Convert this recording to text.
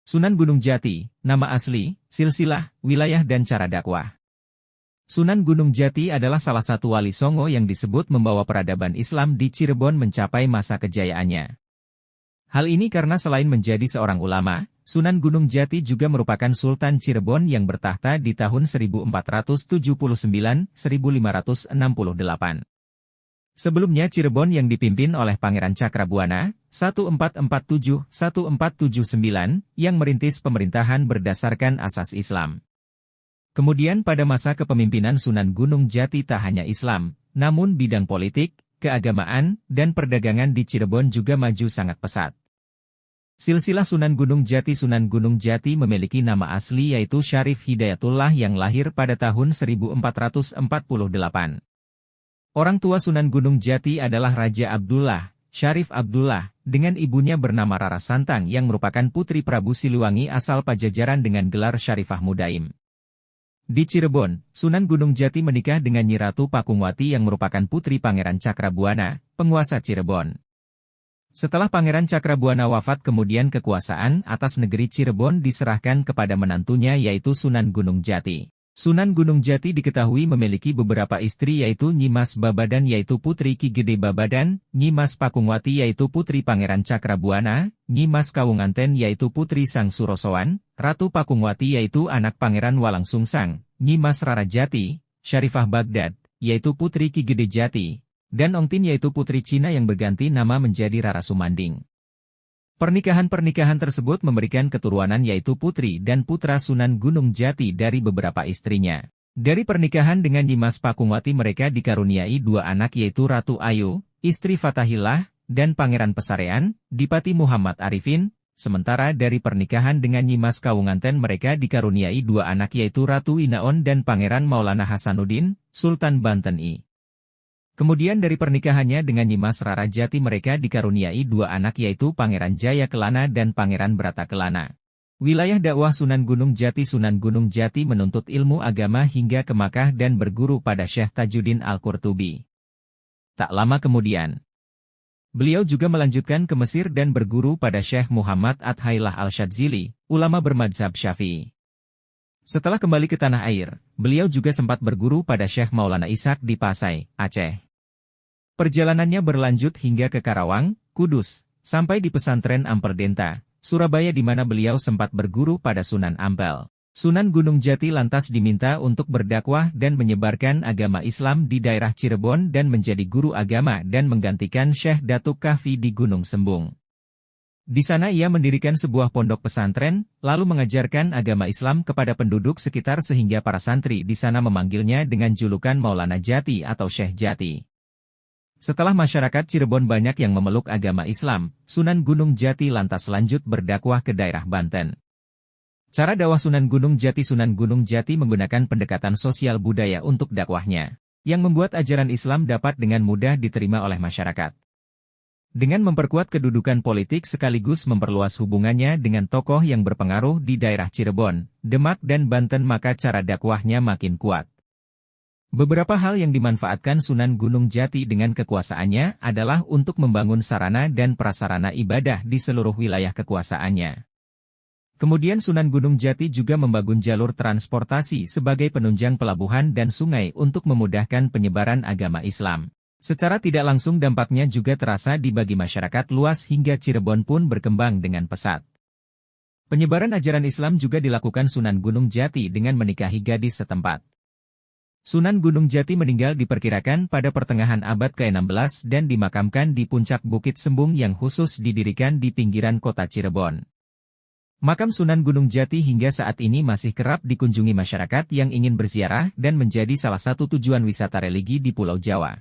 Sunan Gunung Jati, nama asli, silsilah, wilayah dan cara dakwah. Sunan Gunung Jati adalah salah satu wali Songo yang disebut membawa peradaban Islam di Cirebon mencapai masa kejayaannya. Hal ini karena selain menjadi seorang ulama, Sunan Gunung Jati juga merupakan Sultan Cirebon yang bertahta di tahun 1479-1568. Sebelumnya Cirebon yang dipimpin oleh Pangeran Cakrabuana, 1447-1479, yang merintis pemerintahan berdasarkan asas Islam. Kemudian pada masa kepemimpinan Sunan Gunung Jati tak hanya Islam, namun bidang politik, keagamaan, dan perdagangan di Cirebon juga maju sangat pesat. Silsilah Sunan Gunung Jati memiliki nama asli yaitu Syarif Hidayatullah yang lahir pada tahun 1448. Orang tua Sunan Gunung Jati adalah Raja Abdullah, Syarif Abdullah, dengan ibunya bernama Rara Santang yang merupakan putri Prabu Siliwangi asal Pajajaran dengan gelar Syarifah Mudaim. Di Cirebon, Sunan Gunung Jati menikah dengan Nyi Ratu Pakungwati yang merupakan putri Pangeran Cakrabuana, penguasa Cirebon. Setelah Pangeran Cakrabuana wafat kemudian kekuasaan atas negeri Cirebon diserahkan kepada menantunya yaitu Sunan Gunung Jati. Sunan Gunung Jati diketahui memiliki beberapa istri yaitu Nyi Mas Babadan yaitu putri Ki Gede Babadan, Nyi Mas Pakungwati yaitu putri Pangeran Cakrabuana, Nyi Mas Kawunganten yaitu putri Sang Surosowan, Ratu Pakungwati yaitu anak Pangeran Walang Sungsang, Nyi Mas Rara Jati, Syarifah Baghdad, yaitu putri Ki Gede Jati, dan Ongtin yaitu putri Cina yang berganti nama menjadi Rara Sumanding. Pernikahan-pernikahan tersebut memberikan keturunan yaitu putri dan putra Sunan Gunung Jati dari beberapa istrinya. Dari pernikahan dengan Nyi Mas Pakungwati mereka dikaruniai dua anak yaitu Ratu Ayu, istri Fatahillah, dan Pangeran Pesarean, Dipati Muhammad Arifin, sementara dari pernikahan dengan Nyi Mas Kawunganten mereka dikaruniai dua anak yaitu Ratu Inaon dan Pangeran Maulana Hasanuddin, Sultan Banten I. Kemudian dari pernikahannya dengan Nyi Mas Rara Jati mereka dikaruniai dua anak yaitu Pangeran Jaya Kelana dan Pangeran Brata Kelana. Wilayah dakwah Sunan Gunung Jati menuntut ilmu agama hingga ke Makkah dan berguru pada Syekh Tajuddin Al-Qurtubi. Tak lama kemudian, beliau juga melanjutkan ke Mesir dan berguru pada Syekh Muhammad At-Hailah Al-Syadzili, ulama bermadzhab Syafi'i. Setelah kembali ke tanah air, beliau juga sempat berguru pada Syekh Maulana Ishaq di Pasai, Aceh. Perjalanannya berlanjut hingga ke Karawang, Kudus, sampai di pesantren Amperdenta, Surabaya di mana beliau sempat berguru pada Sunan Ampel. Sunan Gunung Jati lantas diminta untuk berdakwah dan menyebarkan agama Islam di daerah Cirebon dan menjadi guru agama dan menggantikan Syekh Datuk Kahfi di Gunung Sembung. Di sana ia mendirikan sebuah pondok pesantren, lalu mengajarkan agama Islam kepada penduduk sekitar sehingga para santri di sana memanggilnya dengan julukan Maulana Jati atau Syekh Jati. Setelah masyarakat Cirebon banyak yang memeluk agama Islam, Sunan Gunung Jati lantas lanjut berdakwah ke daerah Banten. Cara dakwah Sunan Gunung Jati menggunakan pendekatan sosial budaya untuk dakwahnya, yang membuat ajaran Islam dapat dengan mudah diterima oleh masyarakat. Dengan memperkuat kedudukan politik sekaligus memperluas hubungannya dengan tokoh yang berpengaruh di daerah Cirebon, Demak dan Banten maka cara dakwahnya makin kuat. Beberapa hal yang dimanfaatkan Sunan Gunung Jati dengan kekuasaannya adalah untuk membangun sarana dan prasarana ibadah di seluruh wilayah kekuasaannya. Kemudian Sunan Gunung Jati juga membangun jalur transportasi sebagai penunjang pelabuhan dan sungai untuk memudahkan penyebaran agama Islam. Secara tidak langsung dampaknya juga terasa bagi masyarakat luas hingga Cirebon pun berkembang dengan pesat. Penyebaran ajaran Islam juga dilakukan Sunan Gunung Jati dengan menikahi gadis setempat. Sunan Gunung Jati meninggal diperkirakan pada pertengahan abad ke-16 dan dimakamkan di puncak Bukit Sembung yang khusus didirikan di pinggiran kota Cirebon. Makam Sunan Gunung Jati hingga saat ini masih kerap dikunjungi masyarakat yang ingin berziarah dan menjadi salah satu tujuan wisata religi di Pulau Jawa.